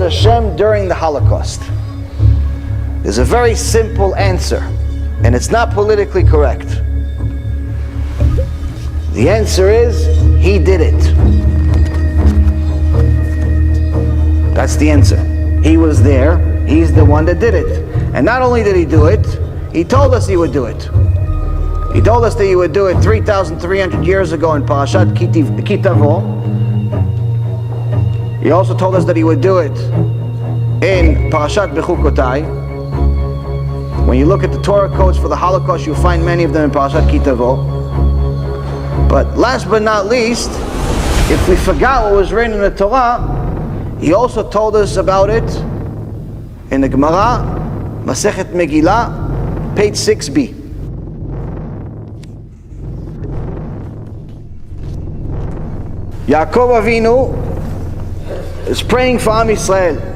Hashem during the Holocaust? There's a very simple answer, and it's not politically correct. The answer is, he did it. That's the answer. He was there, he's the one that did it. And not only did he do it, he told us he would do it. He told us that he would do it 3,300 years ago in Parashat Kitavo. He also told us that he would do it in Parashat Bechukotai. When you look at the Torah codes for the Holocaust, you'll find many of them in Parashat Kitavo. But last but not least, if we forgot what was written in the Torah, he also told us about it in the Gemara, Masechet Megillah, page 6b. Yaakov Avinu is praying for Am Yisrael.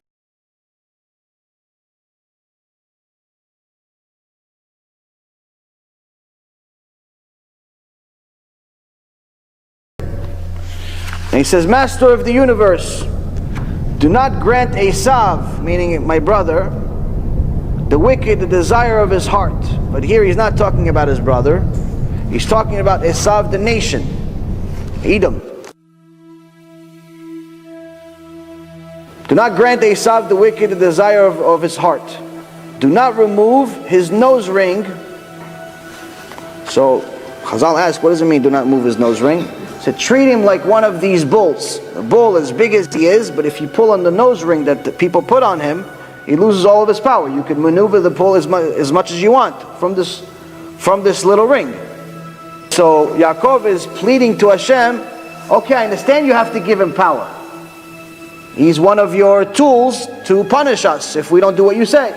And he says, Master of the universe, do not grant Esav, meaning my brother, the wicked, the desire of his heart. But here he's not talking about his brother. He's talking about Esav, the nation, Edom. Do not grant Esav, the wicked, the desire of his heart. Do not remove his nose ring. So Chazal asked, what does it mean, do not move his nose ring? So treat him like one of these bulls. A bull as big as he is, but if you pull on the nose ring that the people put on him, he loses all of his power. You can maneuver the bull as much as you want from this little ring. So Yaakov is pleading to Hashem, okay, I understand you have to give him power. He's one of your tools to punish us if we don't do what you say.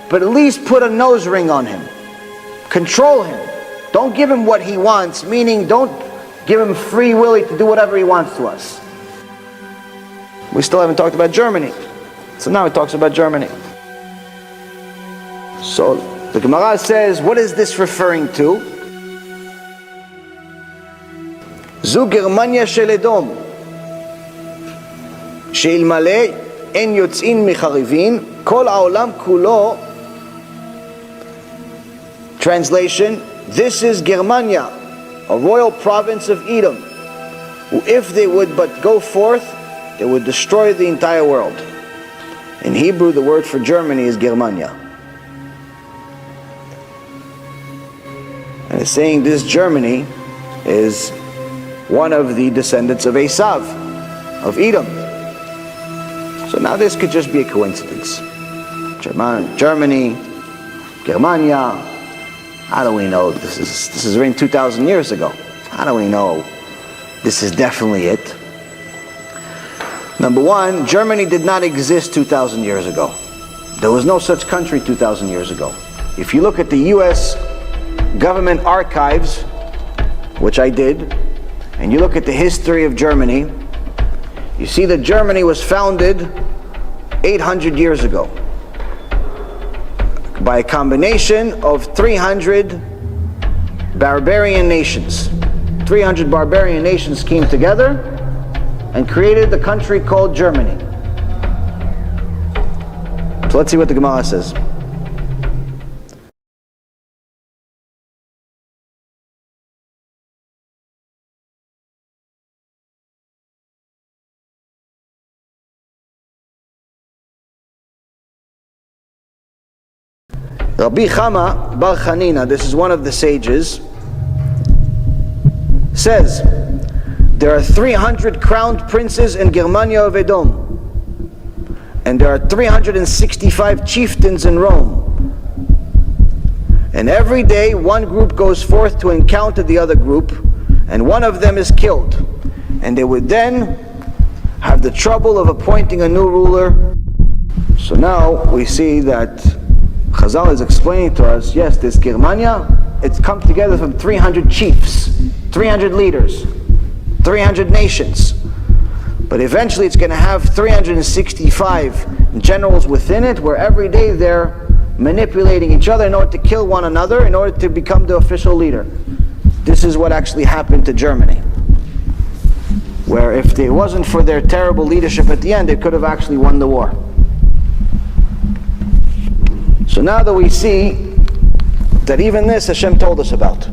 But at least put a nose ring on him. Control him. Don't give him what he wants, meaning don't give him free will to do whatever he wants to us. We still haven't talked about Germany. So now he talks about Germany. So the Gemara says, what is this referring to? Zu Germania shel Edom, she'ilmale en yotzin micharivin, kol ha'olam kulo. Translation, this is Germania, a royal province of Edom, who if they would but go forth, they would destroy the entire world. In Hebrew, the word for Germany is Germania. And it's saying this Germany is one of the descendants of Esav, of Edom. So now this could just be a coincidence. Germany, Germania. How do we know this is written 2,000 years ago? How do we know this is definitely it? Number one, Germany did not exist 2,000 years ago. There was no such country 2,000 years ago. If you look at the US government archives, which I did, and you look at the history of Germany, you see that Germany was founded 800 years ago by a combination of 300 barbarian nations. 300 barbarian nations came together and created the country called Germany. So let's see what the Gemara says. Rabbi Chama Bar Chanina, this is one of the sages, says, there are 300 crowned princes in Germania of Edom, and there are 365 chieftains in Rome. And every day one group goes forth to encounter the other group, and one of them is killed. And they would then have the trouble of appointing a new ruler. So now we see that Chazal is explaining to us, yes, this Germania, it's come together from 300 chiefs, 300 leaders, 300 nations. But eventually it's going to have 365 generals within it, where every day they're manipulating each other in order to kill one another, in order to become the official leader. This is what actually happened to Germany, where if it wasn't for their terrible leadership at the end, they could have actually won the war. So now that we see that even this Hashem told us about.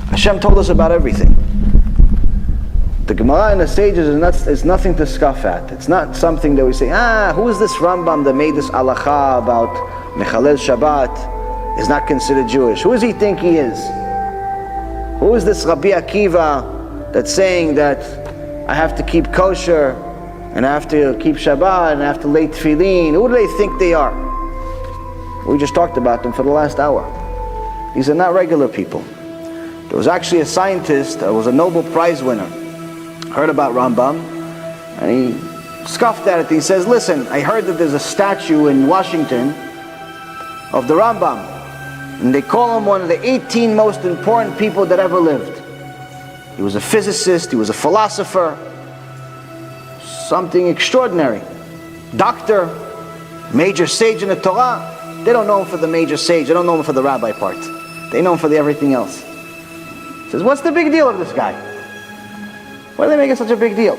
Hashem told us about everything. The Gemara and the sages is nothing to scoff at. It's not something that we say, who is this Rambam that made this halacha about Mechalel Shabbat is not considered Jewish? Who does he think he is? Who is this Rabbi Akiva that's saying that I have to keep kosher and I have to keep Shabbat and I have to lay tefillin? Who do they think they are? We just talked about them for the last hour. These are not regular people. There was actually a scientist that was a Nobel Prize winner, heard about Rambam, and he scoffed at it. He says, listen, I heard that there's a statue in Washington of the Rambam, and they call him one of the 18 most important people that ever lived. He was a physicist, he was a philosopher, something extraordinary. Doctor, major sage in the Torah. They don't know him for the major sage, they don't know him for the rabbi part. They know him for the everything else. He says, what's the big deal of this guy? Why do they make it such a big deal?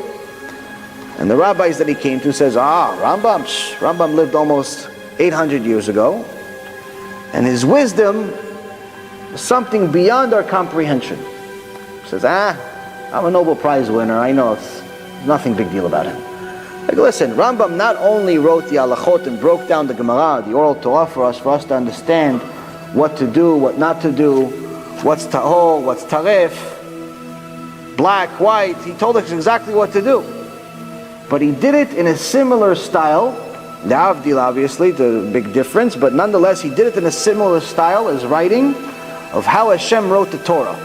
And the rabbis that he came to says, Rambam lived almost 800 years ago, and his wisdom was something beyond our comprehension. He says, I'm a Nobel Prize winner, I know it's nothing big deal about him. Like, listen, Rambam not only wrote the halachot and broke down the Gemara, the oral Torah for us to understand what to do, what not to do, what's tahor, what's tarif, black, white. He told us exactly what to do. But he did it in a similar style. L'avdil, obviously, the big difference, but nonetheless, he did it in a similar style as writing of how Hashem wrote the Torah.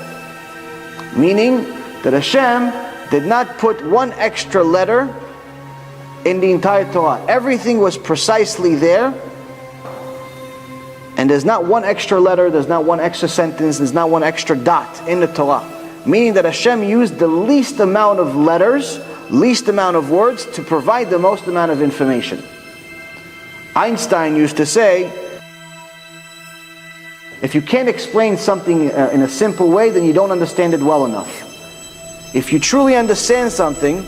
Meaning that Hashem did not put one extra letter in the entire Torah. Everything was precisely there. And there's not one extra letter, there's not one extra sentence, there's not one extra dot in the Torah. Meaning that Hashem used the least amount of letters, least amount of words to provide the most amount of information. Einstein used to say, if you can't explain something in a simple way, then you don't understand it well enough. If you truly understand something,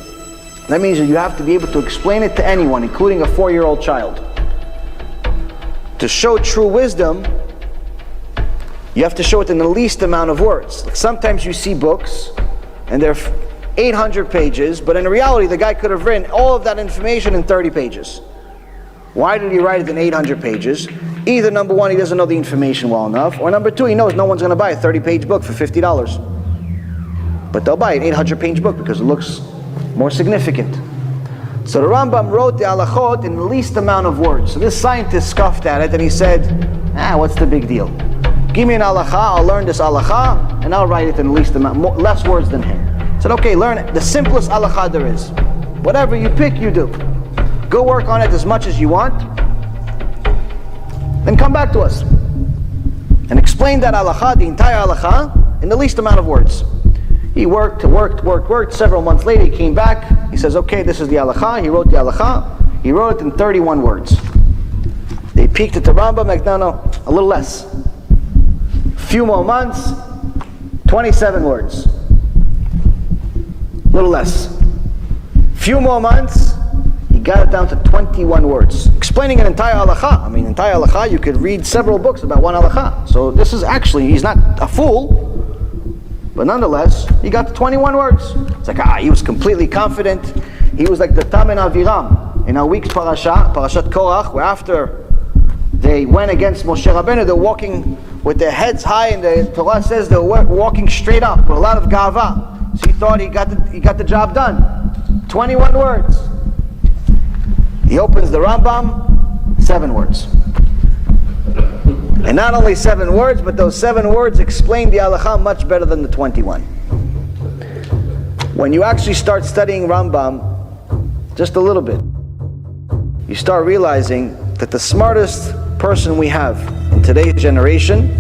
that means that you have to be able to explain it to anyone, including a 4-year-old child. To show true wisdom, you have to show it in the least amount of words. Like sometimes you see books, and they're 800 pages, but in reality the guy could have written all of that information in 30 pages. Why did he write it in 800 pages? Either number one, he doesn't know the information well enough, or number two, he knows no one's going to buy a 30-page book for $50. But they'll buy an 800-page book because it looks more significant. So the Rambam wrote the halachot in the least amount of words. So this scientist scoffed at it and he said, what's the big deal? Give me an halacha, I'll learn this halacha, and I'll write it in the least amount, less words than him. I said, okay, learn it, the simplest halacha there is. Whatever you pick, you do. Go work on it as much as you want, then come back to us. And explain that halacha, the entire halacha, in the least amount of words. He worked. Several months later, he came back. He says, okay, this is the halacha. He wrote the halacha. He wrote it in 31 words. They peeked at the Rambam, like, no, a little less. Few more months, 27 words. A little less. Few more months, he got it down to 21 words. Explaining an entire halacha. I mean, entire halacha, you could read several books about one halacha. So this is actually, he's not a fool. But nonetheless, he got to 21 words. It's like, he was completely confident. He was like the Tam and Aviram. In our week's parashat Korach, where after they went against Moshe Rabbeinu, they're walking with their heads high, and the Torah says they're walking straight up with a lot of gava. So he thought he got the job done. 21 words. He opens the Rambam, 7 words. And not only 7 words, but those 7 words explain the halacha much better than the 21. When you actually start studying Rambam, just a little bit, you start realizing that the smartest person we have in today's generation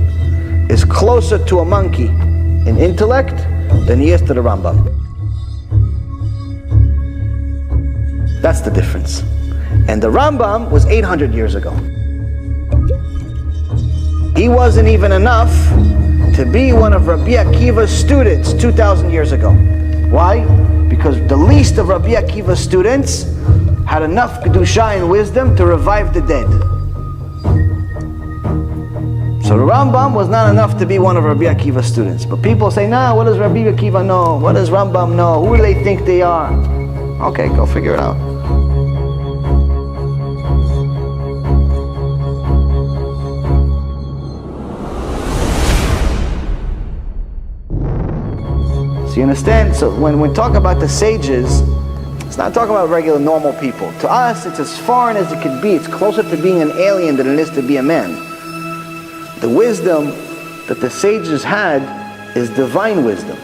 is closer to a monkey in intellect than he is to the Rambam. That's the difference. And the Rambam was 800 years ago. He wasn't even enough to be one of Rabbi Akiva's students 2,000 years ago. Why? Because the least of Rabbi Akiva's students had enough kedusha and wisdom to revive the dead. So the Rambam was not enough to be one of Rabbi Akiva's students. But people say, nah, what does Rabbi Akiva know? What does Rambam know? Who do they think they are? Okay, go figure it out. So you understand? So when we talk about the sages, it's not talking about regular normal people. To us, it's as foreign as it could be. It's closer to being an alien than it is to be a man. The wisdom that the sages had is divine wisdom.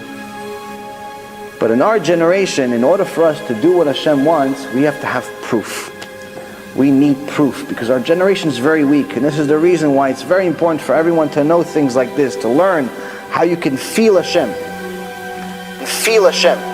But in our generation, in order for us to do what Hashem wants, we have to have proof. We need proof because our generation is very weak. And this is the reason why it's very important for everyone to know things like this, to learn how you can feel Hashem. Feel Hashem.